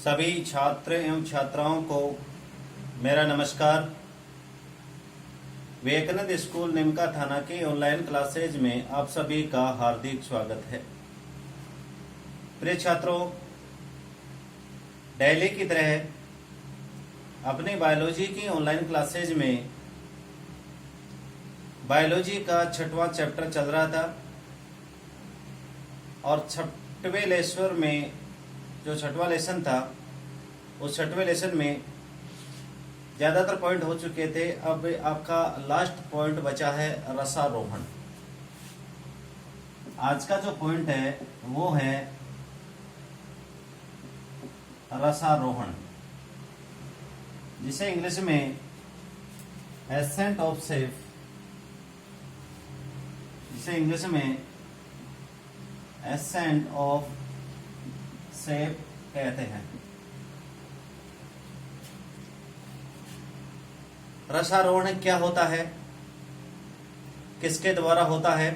सभी छात्र एवं छात्राओं को मेरा नमस्कार। विवेकानंद स्कूल निमका थाना की ऑनलाइन क्लासेज में आप सभी का हार्दिक स्वागत है। प्रिय छात्रों, डेली की तरह अपनी बायोलॉजी की ऑनलाइन क्लासेज में बायोलॉजी का 6वां चैप्टर चल रहा था और 6वें लेक्चर में जो 6वां लेसन था उस 6वें लेसन में ज़्यादातर पॉइंट हो चुके थे। अब आपका लास्ट पॉइंट बचा है रसारोहण। आज का जो पॉइंट है वो है रसारोहण, जिसे इंग्लिश में एसेंट ऑफ सेफ, जिसे इंग्लिश में एसेंट ऑफ सेफ कहते हैं। रसारोहण क्या होता है, किसके द्वारा होता है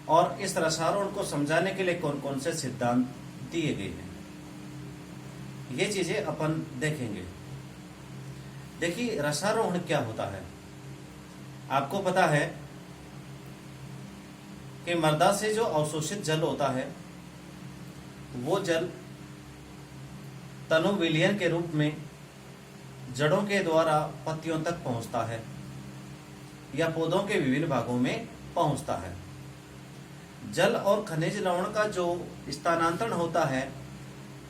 और इस रसारोहण को समझाने के लिए कौन कौन से सिद्धांत दिए गए हैं, ये चीजें अपन देखेंगे। देखिए, रसारोहण क्या होता है। आपको पता है कि मृदा से जो अवशोषित जल होता है वो जल तनु विलयन के रूप में जड़ों के द्वारा पत्तियों तक पहुंचता है या पौधों के विभिन्न भागों में पहुंचता है। जल और खनिज लवण का जो स्थानांतरण होता है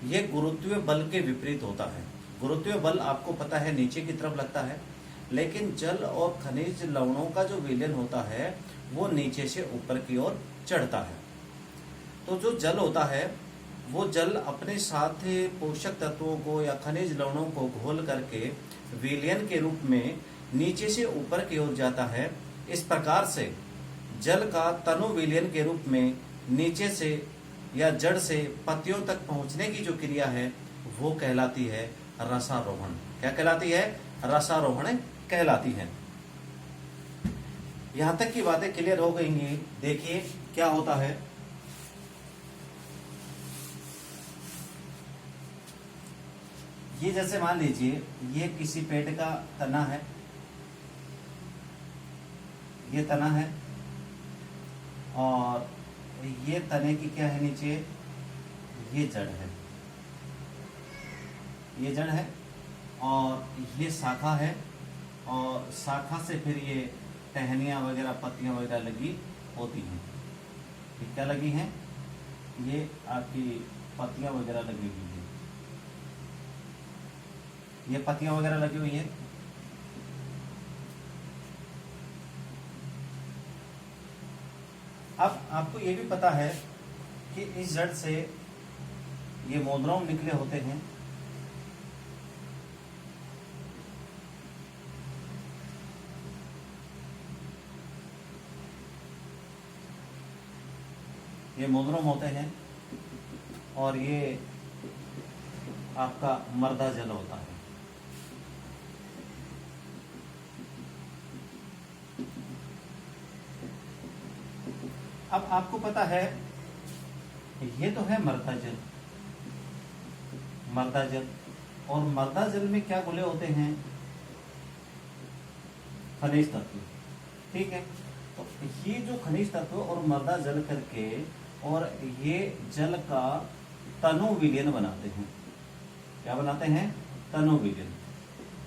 ये गुरुत्वीय बल के विपरीत होता है। गुरुत्वीय बल आपको पता है नीचे की तरफ लगता है, लेकिन जल और खनिज लवणों का जो विलयन होता है वो नीचे से ऊपर की ओर चढ़ता है। तो जो जल होता है वो जल अपने साथ पोषक तत्वों को या खनिज लवणों को घोल करके विलयन के रूप में नीचे से ऊपर की ओर जाता है। इस प्रकार से जल का तनु विलयन के रूप में नीचे से या जड़ से पत्तियों तक पहुंचने की जो क्रिया है वो कहलाती है रसारोहण। क्या कहलाती है? रसारोहण कहलाती है। यहां तक की बातें क्लियर हो गई हैं। देखिए क्या होता है। ये जैसे मान लीजिए ये किसी पेड़ का तना है, ये तना है और ये तने की क्या है नीचे, ये जड़ है, ये जड़ है और ये शाखा है और शाखा से फिर ये टहनियाँ वगैरह पत्तियाँ वगैरह लगी होती हैं। ये क्या लगी हैं? ये आपकी पत्तियाँ वगैरह लगी हुई हैं, ये पत्तियाँ वगैरह लगी हुई हैं। अब आपको ये भी पता है कि इस जड़ से ये मोद्रोम निकले होते हैं। ये मोद्रोम होते हैं और ये आपका मृदा जल होता है। अब आपको पता है ये तो है मृदा जल, मृदा जल, और मृदा जल में क्या घुले होते हैं? खनिज तत्व। ठीक है, तो ये जो खनिज तत्व और मृदा जल करके और ये जल का तनु विलयन बनाते हैं। क्या बनाते हैं? तनु विलयन।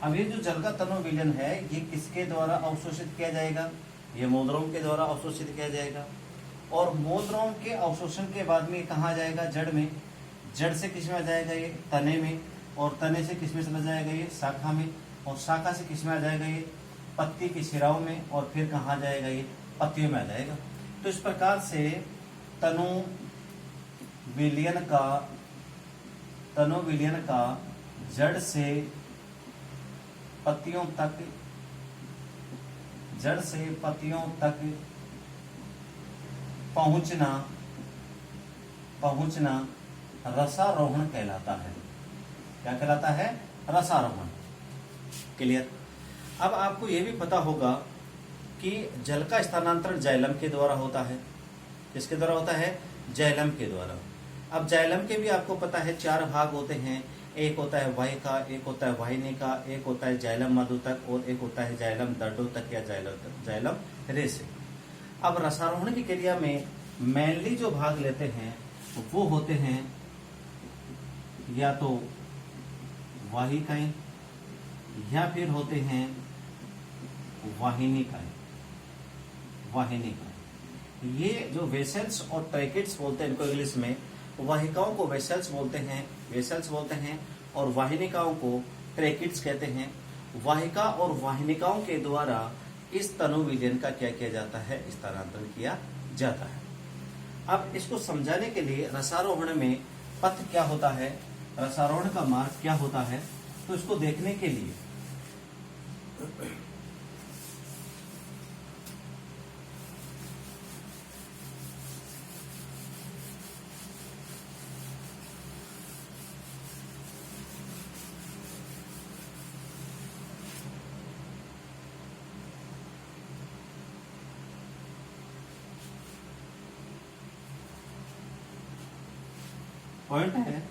अब ये जो जल का तनु विलयन है ये किसके द्वारा अवशोषित किया जाएगा? ये मोद्रोम के द्वारा अवशोषित किया जाएगा और मोद्रोम के अवशोषण के बाद में कहाँ जाएगा? जड़ में। जड़ से किस में आ जाएगा? ये तने में, और तने से किस में चला जाएगा? ये शाखा में, और शाखा से किस में आ जाएगा? ये पत्ती की शिराओं में, और फिर कहाँ जाएगा? ये पत्तियों में आ जाएगा। तो इस प्रकार से तनु विलयन का जड़ से पत्तियों तक पहुंचना रसारोहण कहलाता है। क्या कहलाता है? रसारोहण। क्लियर। अब आपको यह भी पता होगा कि जल का स्थानांतरण जाइलम के द्वारा होता है। किसके द्वारा होता है? जाइलम के द्वारा। अब जाइलम के भी आपको पता है 4 भाग होते हैं। एक होता है वाहिका, एक होता है वाहिनिका, एक होता है जाइलम मधुतक और एक होता है जाइलम दंडोतक या जाइलम रेसे। अब रसारोहण की क्रिया में मेनली जो भाग लेते हैं वो होते हैं या तो वाहिकाएं या फिर होते हैं वाहिनिकाएं। ये जो वेसल्स और ट्रैकेट्स बोलते हैं इनको इंग्लिश में, वाहिकाओं को वेसल्स बोलते हैं और वाहिनिकाओं को ट्रैकेट्स कहते हैं। वाहिका और वाहिनिकाओं के द्वारा इस तनु विलयन का क्या किया जाता है, स्थानांतरण किया जाता है। अब इसको समझाने के लिए रसारोहण में पथ क्या होता है, रसारोहण का मार्ग क्या होता है, तो इसको देखने के लिए पॉइंट है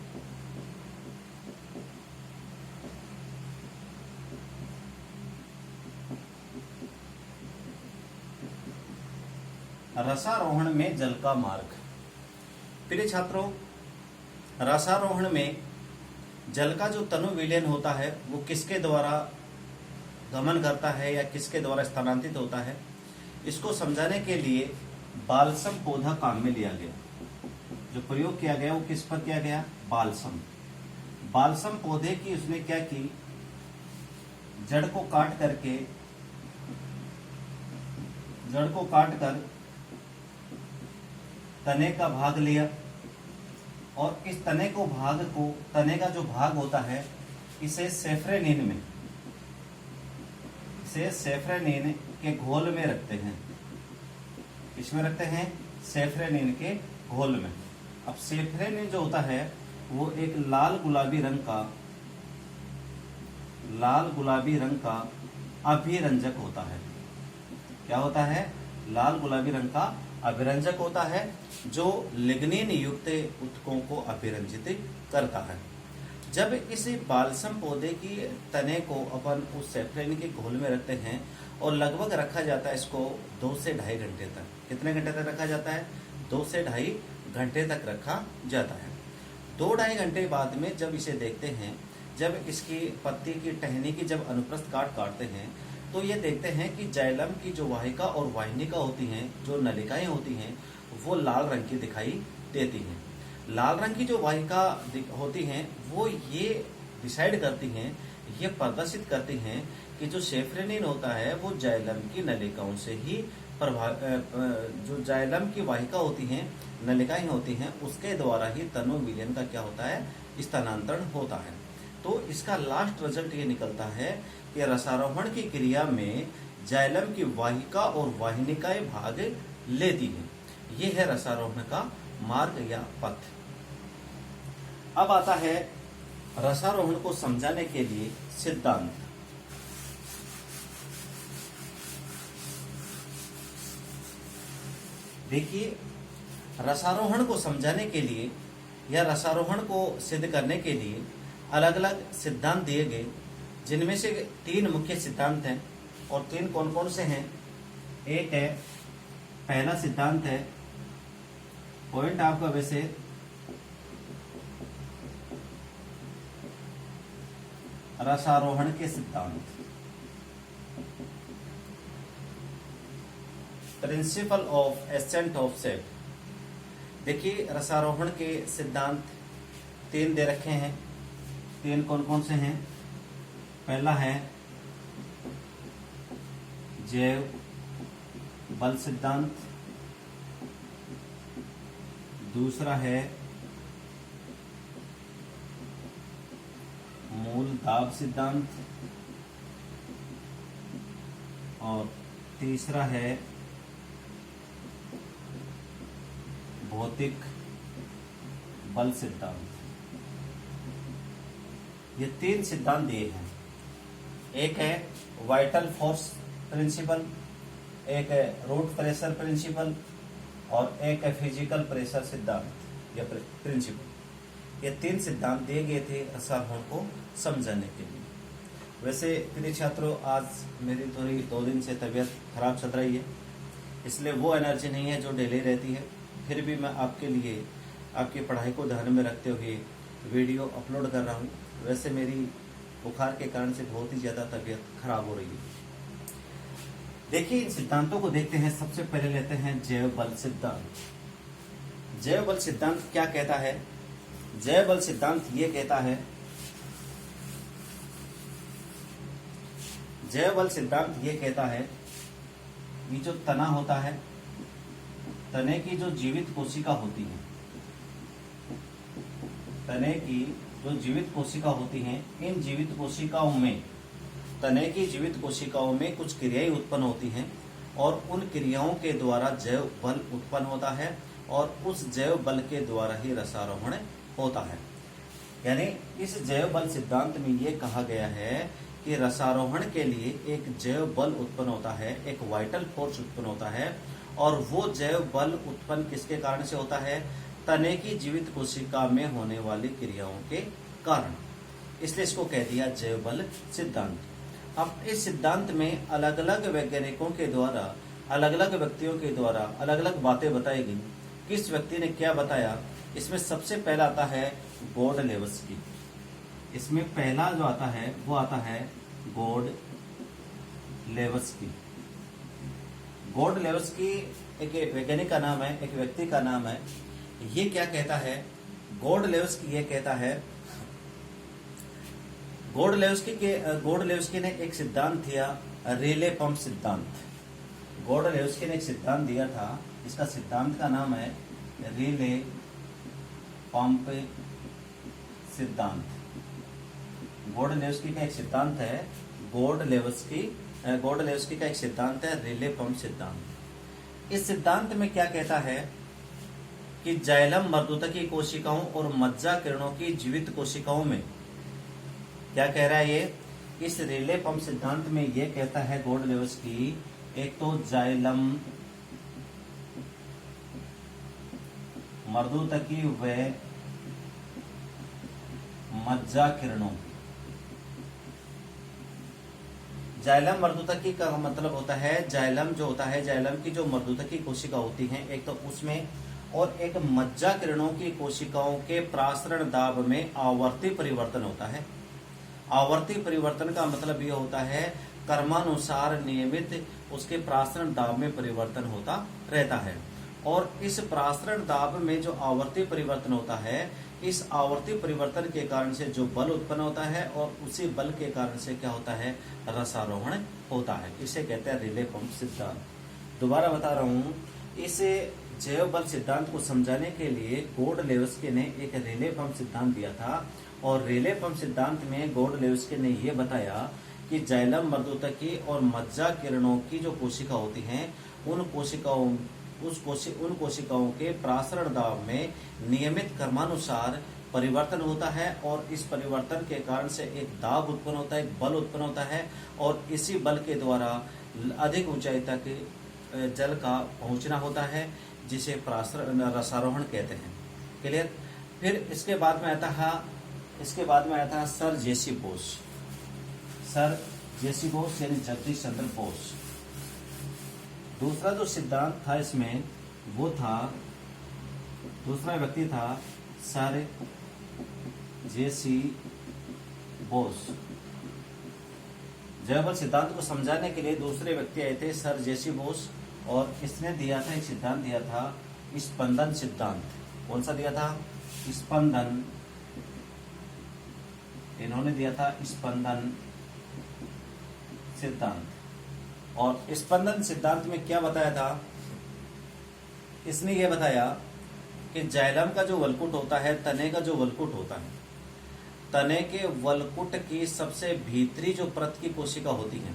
रसारोहण में जल का मार्ग। प्रिय छात्रों, रसारोहण में जल का जो तनु विलयन होता है वो किसके द्वारा गमन करता है या किसके द्वारा स्थानांतरित होता है, इसको समझाने के लिए बालसम पौधा काम में लिया गया। जो प्रयोग किया गया वो किस पर किया गया, बालसम पौधे की उसने क्या की, जड़ को काट कर तने का भाग लिया और इस तने का जो भाग होता है इसे सेफ्रेनिन के घोल में रखते हैं। इसमें रखते हैं सेफ्रेनिन के घोल में। अब सेफ्रेनिन जो होता है वो एक लाल गुलाबी रंग का अभिरंजक होता है। क्या होता है, लाल गुलाबी रंग का अभिरंजक होता है जो लिग्निन युक्त उत्तकों को अभिरंजित करता है। जब इस बालसम पौधे की तने को अपन उस सेफ्रेनिन के घोल में रखते हैं और लगभग रखा जाता है इसको 2 से ढाई घंटे तक। कितने घंटे तक रखा जाता है, 2 से ढाई घंटे तक रखा जाता है। 2-2.5 घंटे बाद में जब इसे देखते हैं, जब इसकी पत्ती की टहनी की जब अनुप्रस्थ काटते हैं तो ये देखते हैं कि जाइलम की जो वाहिका और वाहिनिका होती हैं, जो नलिकाएं होती हैं, वो लाल रंग की दिखाई देती हैं। लाल रंग की जो वाहिका होती हैं वो ये डिसाइड करती हैं, ये प्रदर्शित करती हैं कि जो सेफ्रेनिन होता है वो जाइलम की नलिकाओं से ही जो जाइलम की वाहिका होती हैं, नलिकाएं होती हैं, उसके द्वारा ही तनु विलयन का क्या होता है, स्थानांतरण होता है। तो इसका लास्ट रिजल्ट ये निकलता है कि रसारोहण की क्रिया में जाइलम की वाहिका और वाहिनिकाएं भाग लेती हैं। ये है रसारोहण का मार्ग या पथ। अब आता है रसारोहण को समझाने के लिए सिद्धांत। देखिए, रसारोहण को समझाने के लिए या रसारोहण को सिद्ध करने के लिए अलग अलग सिद्धांत दिए गए, जिनमें से 3 मुख्य सिद्धांत हैं। और 3 कौन कौन से हैं, एक है, पहला सिद्धांत है, पॉइंट आपका वैसे रसारोहण के सिद्धांत, principle of ascent of set. देखिए, रसारोहण के सिद्धांत 3 दे रखे हैं। 3 कौन कौन से हैं, पहला है जैव बल सिद्धांत, दूसरा है मूल दाब सिद्धांत और तीसरा है भौतिक बल सिद्धांत। ये 3 सिद्धांत दिए हैं। एक है वाइटल फोर्स प्रिंसिपल, एक है रूट प्रेशर प्रिंसिपल और एक है फिजिकल प्रेशर सिद्धांत। या प्रिंसिपल। ये 3 सिद्धांत दिए गए थे रसारोहण को समझाने के लिए। वैसे प्रिय छात्रों, आज मेरी थोड़ी 2 दिन से तबीयत खराब चल रही है, इसलिए वो एनर्जी नहीं है जो डेली रहती है। फिर भी मैं आपके लिए आपकी पढ़ाई को ध्यान में रखते हुए वीडियो अपलोड कर रहा हूँ। वैसे मेरी बुखार के कारण से बहुत ही ज़्यादा तबीयत खराब हो रही है। देखिए, इन सिद्धांतों को देखते हैं। सबसे पहले लेते हैं जैव बल सिद्धांत। जैव बल सिद्धांत क्या कहता है? जैव बल सिद्धांत ये कहता है, जैव बल सिद्धांत ये कहता है कि जो तना होता है, तने की जो जीवित कोशिका होती है, तने की जो जीवित कोशिका होती हैं, इन जीवित कोशिकाओं में, तने की जीवित कोशिकाओं में कुछ क्रियाएं उत्पन्न होती हैं और उन क्रियाओं के द्वारा जैव बल उत्पन्न होता है और उस जैव बल के द्वारा ही रसारोहण होता है। यानी इस जैव बल सिद्धांत में ये कहा गया है कि रसारोहण के लिए एक जैव बल उत्पन्न होता है, एक वाइटल फोर्स उत्पन्न होता है, और वो जैव बल उत्पन्न किसके कारण से होता है? तने की जीवित कोशिका में होने वाली क्रियाओं के कारण। इसलिए इसको कह दिया जैव बल सिद्धांत। अब इस सिद्धांत में अलग अलग वैज्ञानिकों के द्वारा, अलग अलग व्यक्तियों के द्वारा अलग अलग बातें बताई गई। किस व्यक्ति ने क्या बताया? इसमें सबसे पहला आता है गोडलेवस्की। इसमें पहला जो आता है वो आता है गोडलेवस्की। गोडलेवस्की एक वैज्ञानिक का नाम है, एक व्यक्ति का नाम है। ये क्या कहता है? गोडलेवस्की ये कहता है, गोडलेवस्की ने एक सिद्धांत दिया, रिले पंप सिद्धांत। गोडलेवस्की ने एक सिद्धांत दिया था, इसका सिद्धांत का नाम है रिले पंप सिद्धांत। गोडलेवस्की का एक सिद्धांत है, गोडलेवस्की का एक सिद्धांत है रिले पंप सिद्धांत। इस सिद्धांत में क्या कहता है कि जाइलम मर्दूतकी कोशिकाओं और मज्जा किरणों की जीवित कोशिकाओं में, क्या कह रहा है ये? इस रिले पंप सिद्धांत में ये कहता है गोडलेवस्की, एक तो जाइलम मर्दूतकी व मज्जा किरणों। जाइलम मर्दूतकी का मतलब होता है, जाइलम जो होता है, जाइलम की जो मर्दूतकी कोशिका होती हैं एक तो उसमें, और एक मज्जा किरणों की कोशिकाओं के प्रासरण दाब में आवर्ती परिवर्तन होता है। आवर्ती परिवर्तन का मतलब ये होता है क्रमानुसार नियमित उसके प्रासरण दाब में परिवर्तन होता रहता है। और इस प्रासरण दाब में जो आवर्ती परिवर्तन होता है, इस आवर्ती परिवर्तन के कारण से जो बल उत्पन्न होता है और उसी बल के कारण से क्या होता है? रसारोहण होता है। इसे कहते हैं रिले पंप सिद्धांत। दोबारा बता रहा हूँ, इस जैव बल सिद्धांत को समझाने के लिए गोडलेवस्की ने एक रिले पंप सिद्धांत दिया था, और रिले पंप सिद्धांत में गोडलेवस्की ने यह बताया कि जाइलम मर्दूतकी और मज्जा किरणों की जो कोशिका होती हैं, उन कोशिकाओं के प्रासरण दाब में नियमित क्रमानुसार परिवर्तन होता है, और इस परिवर्तन के कारण से एक दाब उत्पन्न होता है, एक बल उत्पन्न होता है, और इसी बल के द्वारा अधिक ऊंचाई तक जल का पहुंचना होता है, जिसे रसारोहण कहते हैं। क्लियर? फिर इसके बाद में आया था सर जेसी बोस। सर जेसी बोस यानी जगदीश चंद्र बोस। दूसरा जो सिद्धांत था इसमें वो था, दूसरा व्यक्ति था सर जेसी बोस। जैव बल सिद्धांत को समझाने के लिए दूसरे व्यक्ति आए थे, सर जेसी बोस, और इसने दिया था, एक सिद्धांत दिया था स्पंदन सिद्धांत। कौन सा दिया था? स्पंदन। इन्होंने दिया था स्पंदन सिद्धांत। और स्पंदन सिद्धांत में क्या बताया था? इसने यह बताया कि जाइलम का जो वलकुट होता है, तने का जो वलकुट होता है, तने के वलकुट की सबसे भीतरी जो परत की कोशिका होती है,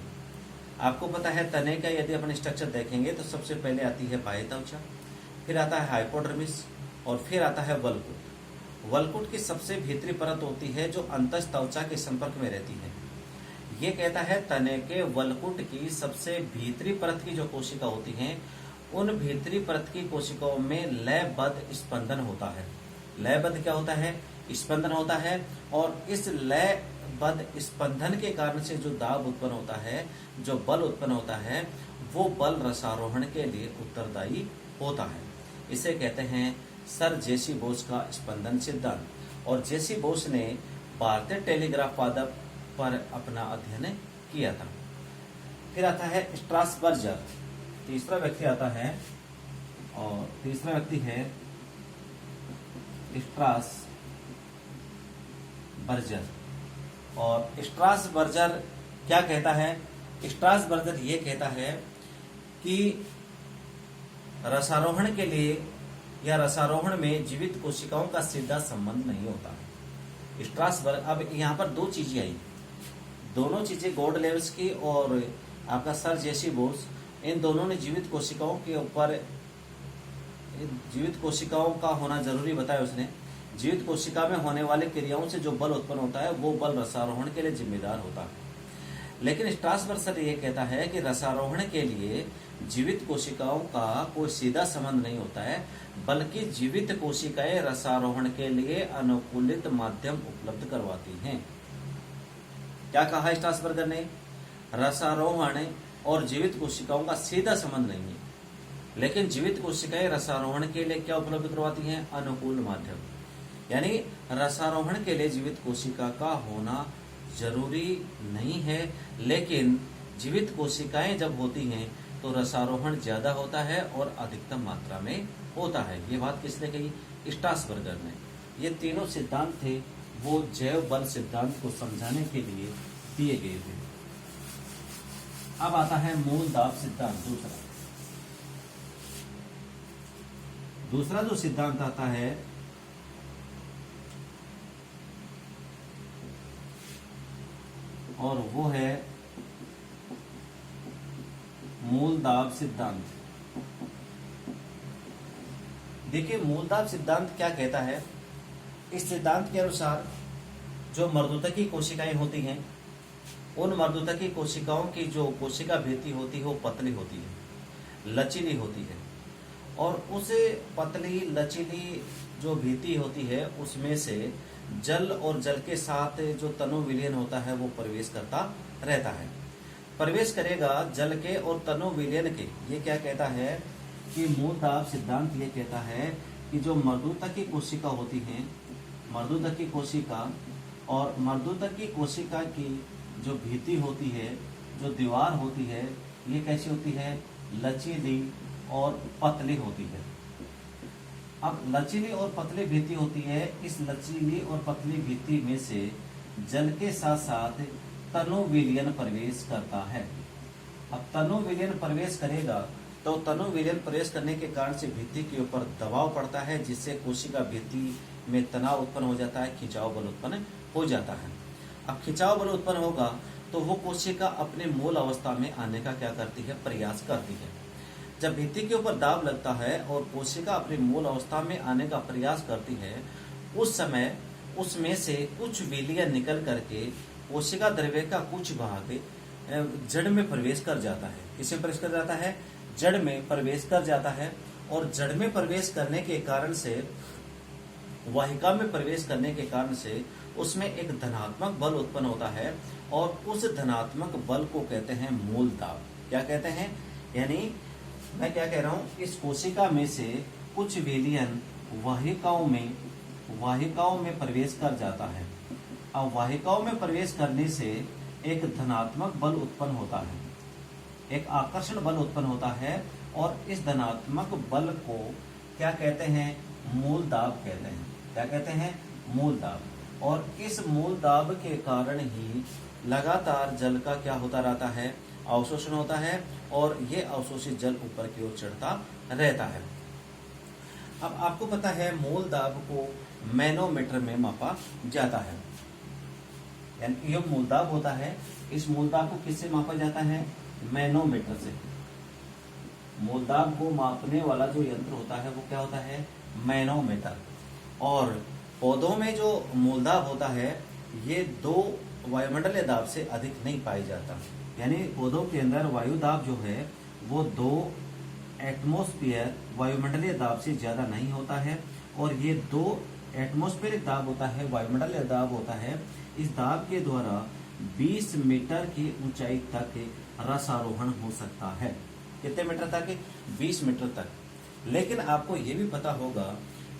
आपको पता है तने का यदि अपन स्ट्रक्चर देखेंगे तो सबसे पहले आती है बाह्य त्वचा, फिर आता है हाइपोडर्मिस, और फिर आता है वलकुट। वलकुट की सबसे भीतरी परत होती है जो अंतस त्वचा के संपर्क में रहती है। ये कहता है तने के वलकुट की सबसे भीतरी परत की जो कोशिका होती हैं, उन भीतरी परत की कोशिकाओं में लयबद्ध स्पंदन होता है। लयबद्ध क्या होता है, स्पंदन होता है। और इस लयबद्ध स्पंदन के कारण से जो दाब उत्पन्न होता है, जो बल उत्पन्न होता है, वो बल रसारोहण के लिए उत्तरदायी होता है। इसे कहते हैं सर जेसी बोस का स्पंदन सिद्धांत। और जेसी बोस ने भारतीय टेलीग्राफ पादप पर अपना अध्ययन किया था। फिर आता है स्ट्रासबर्गर, तीसरा व्यक्ति आता है, और तीसरा व्यक्ति है स्ट्रासबर्गर। और स्ट्रासबर्गर क्या कहता है? स्ट्रासबर्गर ये कहता है कि रसारोहण के लिए या रसारोहण में जीवित कोशिकाओं का सीधा संबंध नहीं होता है। स्ट्रासबर्ग, अब यहाँ पर दो चीजें आई, दोनों चीजें गोडलेवस्की और आपका सर जेसी बोस, इन दोनों ने जीवित कोशिकाओं के ऊपर, जीवित कोशिकाओं का होना जरूरी बताया उसने। जीवित कोशिका में होने वाले क्रियाओं से जो बल उत्पन्न होता है वो बल रसारोहण के लिए जिम्मेदार होता है। लेकिन स्ट्रासबर्ग सर ये कहता है कि रसारोहण के लिए जीवित कोशिकाओं का कोई सीधा संबंध नहीं होता है, बल्कि जीवित कोशिकाएं रसारोहण के लिए अनुकूलित माध्यम उपलब्ध करवाती हैं। क्या कहा स्ट्रासबर्गर ने? रसारोहण और जीवित कोशिकाओं का सीधा संबंध नहीं है, लेकिन जीवित कोशिकाएं रसारोहण के लिए क्या उपलब्ध करवाती हैं? अनुकूल माध्यम। यानी रसारोहण के लिए जीवित कोशिका का होना जरूरी नहीं है, लेकिन जीवित कोशिकाएं जब होती हैं तो रसारोहण ज्यादा होता है और अधिकतम मात्रा में होता है। ये बात किसने कही? स्ट्रासबर्गर ने। ये तीनों सिद्धांत थे वो जैव बल सिद्धांत को समझाने के लिए दिए गए थे। अब आता है मूल दाब सिद्धांत। दूसरा जो सिद्धांत आता है और वो है मूल दाब सिद्धांत। देखिए मूल दाब सिद्धांत क्या कहता है? इस सिद्धांत के अनुसार जो मर्दूतकी कोशिकाएं होती हैं, उन मर्दूतकी कोशिकाओं की जो कोशिका भित्ति होती है वो पतली होती है, लचीली होती है। और उस पतली लचीली जो भित्ति होती है उसमें से जल और जल के साथ जो तनु विलयन होता है वो प्रवेश करता रहता है। प्रवेश करेगा जल के और तनु विलयन के। ये क्या कहता है कि मूल दाब सिद्धांत ये कहता है कि जो मर्दूतकी कोशिका होती हैं, मर्दूतकी कोशिका और मर्दूतकी कोशिका की जो भित्ति होती है, जो दीवार होती है, ये कैसी होती है? लचीली और पतली होती है। अब लचीली और पतली भित्ति होती है, इस लचीली और पतली भित्ति में से जल के साथ साथ तनु विलयन प्रवेश करता है। अब तनु विलयन प्रवेश करेगा तो तनु विलयन प्रवेश करने के कारण से भित्ति के ऊपर दबाव पड़ता है, जिससे कोशिका भित्ति में तनाव उत्पन्न हो जाता है, खिंचाव बल उत्पन्न हो जाता है। अब खिंचाव बल उत्पन्न होगा तो वो कोशिका अपने मूल अवस्था में आने का क्या करती है? प्रयास करती है। जब भित्ति के ऊपर दाब लगता है और कोशिका अपनी मूल अवस्था में आने का प्रयास करती है, उस समय उसमें से कुछ विलयन निकल करके कोशिका द्रव्य का कुछ भाग जड़ में प्रवेश कर जाता है। किसमें प्रवेश कर जाता है? जड़ में प्रवेश कर जाता है। और जड़ में प्रवेश करने के कारण से, वाहिका में प्रवेश करने के कारण से उसमें एक धनात्मक बल उत्पन्न होता है, और उस धनात्मक बल को कहते हैं मूल दाब। क्या कहते हैं? यानी मैं क्या कह रहा हूं, इस कोशिका में से कुछ विलयन वाहिकाओं में प्रवेश कर जाता है। अब वाहिकाओं में प्रवेश करने से एक धनात्मक बल उत्पन्न होता है, एक आकर्षण बल उत्पन्न होता है, और इस धनात्मक बल को क्या कहते हैं? मूल दाब कहते हैं। क्या कहते हैं? मूल दाब। और इस मूल दाब के कारण ही लगातार जल का क्या होता रहता है? अवशोषण होता है, और ये अवशोषित जल ऊपर की ओर चढ़ता रहता है। अब आपको पता है मूल दाब को मैनोमीटर में मापा जाता है। यानी ये मूल दाब होता है, इस मूल दाब को किससे मापा जाता है? मैनोमीटर से। मूल दाब को मापने वाला जो यंत्र होता है वो क्या होता है? मैनोमीटर। और पौधों में जो मूल दाब होता है ये 2 वायुमंडलीय दाब से अधिक नहीं पाई जाता। यानी पौधों के अंदर वायु दाब जो है वो 2 एटमॉस्फेयर वायुमंडलीय दाब से ज्यादा नहीं होता है, और ये 2 एटमॉस्फेरिक दाब होता है, वायुमंडलीय दाब होता है, इस दाब के द्वारा 20 मीटर की ऊंचाई तक रसारोहण हो सकता है। कितने मीटर तक? 20 मीटर तक। लेकिन आपको ये भी पता होगा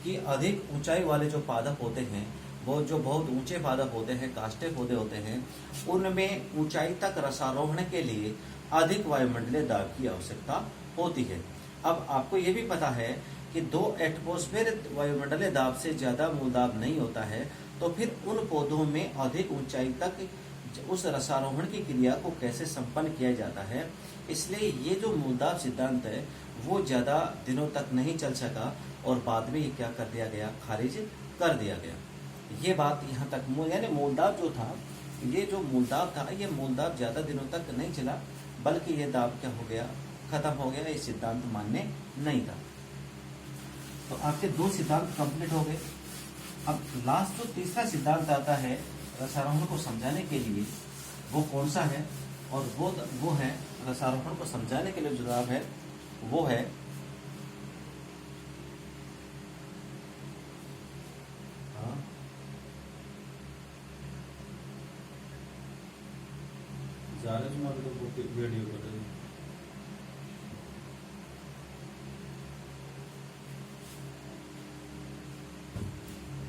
कि अधिक ऊंचाई वाले जो पादप होते हैं, वो जो बहुत ऊंचे पादप होते हैं, काष्ठे पौधे होते हैं, उनमें ऊंचाई तक रसारोहण के लिए अधिक वायुमंडलीय दाब की आवश्यकता होती है। अब आपको ये भी पता है कि 2 एटमॉस्फेयर वायुमंडलीय दाब से ज्यादा मूलदाब नहीं होता है, तो फिर उन पौधों में अधिक ऊंचाई तक उस रसारोहण की क्रिया को कैसे संपन्न किया जाता है। इसलिए ये जो मूलदाब सिद्धांत है वो ज्यादा दिनों तक नहीं चल सका और बाद में ये क्या कर दिया गया? खारिज कर दिया गया। ये बात यहाँ तक यानी मूलदाब जो था, ये जो मूलदाब था, ये मूलदाब ज्यादा दिनों तक नहीं चला, बल्कि ये दाब क्या हो गया? खत्म हो गया। ये सिद्धांत मान्य नहीं था। तो आपके 2 सिद्धांत कंप्लीट हो गए। अब लास्ट जो तीसरा सिद्धांत आता है रसारोहण को समझाने के लिए, वो कौन सा है? और वो है रसारोहण को समझाने के लिए जो जवाब है वो है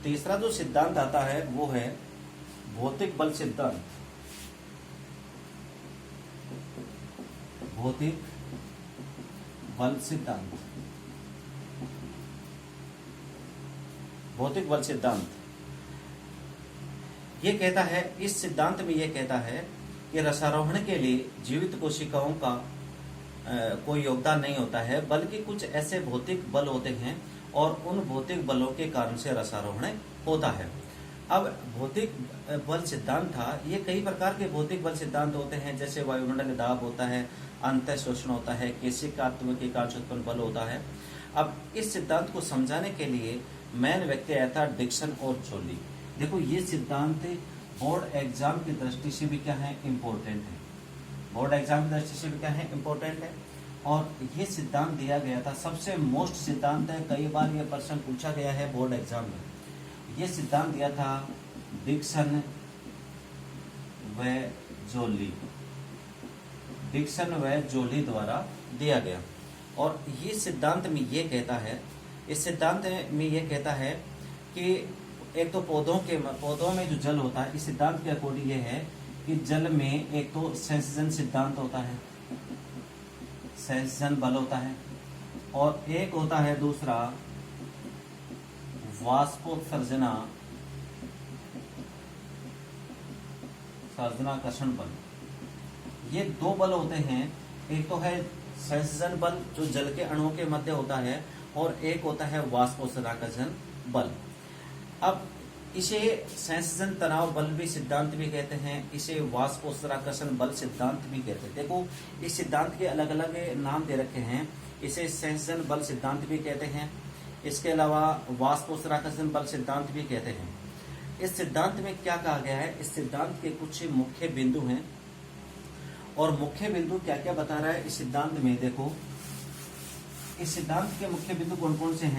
तीसरा जो सिद्धांत आता है वो है भौतिक बल सिद्धांत। भौतिक बल सिद्धांत। भौतिक बल सिद्धांत ये कहता है, इस सिद्धांत में ये कहता है कि रसारोहण के लिए जीवित कोशिकाओं का कोई योगदान नहीं होता है, बल्कि कुछ ऐसे भौतिक बल होते हैं और उन भौतिक बलों के कारण से रसारोहण होता है। अब भौतिक बल सिद्धांत था, ये कई प्रकार के भौतिक बल सिद्धांत होते हैं, जैसे वायुमंडलीय दाब होता है, अंतः शोषण होता है, केशिकात्व के कारण से उत्पन्न बल होता है। अब इस सिद्धांत को समझाने के लिए मैन व्यक्ति आया था डिक्सन और जोली। देखो ये सिद्धांत बोर्ड एग्जाम की दृष्टि से भी क्या है? इम्पोर्टेंट है। बोर्ड एग्जाम की दृष्टि से भी क्या है? इम्पोर्टेंट है। और ये सिद्धांत दिया गया था, सबसे मोस्ट सिद्धांत है, कई बार ये प्रश्न पूछा गया है बोर्ड एग्जाम में। ये सिद्धांत दिया था डिक्सन व जोली। डिक्सन व जोली द्वारा दिया गया। और ये सिद्धांत में ये कहता है, इस सिद्धांत में ये कहता है कि एक तो पौधों में जो जल होता है, इस सिद्धांत के अकॉर्डिंग ये है कि जल में एक तो सेंसेशन सिद्धांत होता है, सेंसेशन बल होता है, और एक होता है दूसरा वाष्पोत्सर्जना सर्जनाकर्षण बल। ये 2 बल होते हैं। एक तो है सेंसेशन बल जो जल के अणुओं के मध्य होता है, और एक होता है वाष्पोत्सर्जनाकर्षण बल। अब इसे सेंसेशन तनाव बल भी सिद्धांत भी कहते हैं, इसे वाष्पोत्सर्जनाकर्षण बल सिद्धांत भी कहते हैं। देखो इस सिद्धांत के अलग अलग नाम दे रखे हैं। इसे सेंसेशन बल सिद्धांत भी कहते हैं, इसके अलावा वाष्पोत्सर्जनाकर्षण बल सिद्धांत भी कहते हैं। इस सिद्धांत में क्या कहा गया है? इस सिद्धांत के कुछ मुख्य बिंदु हैं, और मुख्य बिंदु क्या क्या बता रहा है इस सिद्धांत में। देखो इस सिद्धांत के मुख्य बिंदु कौन कौन से हैं?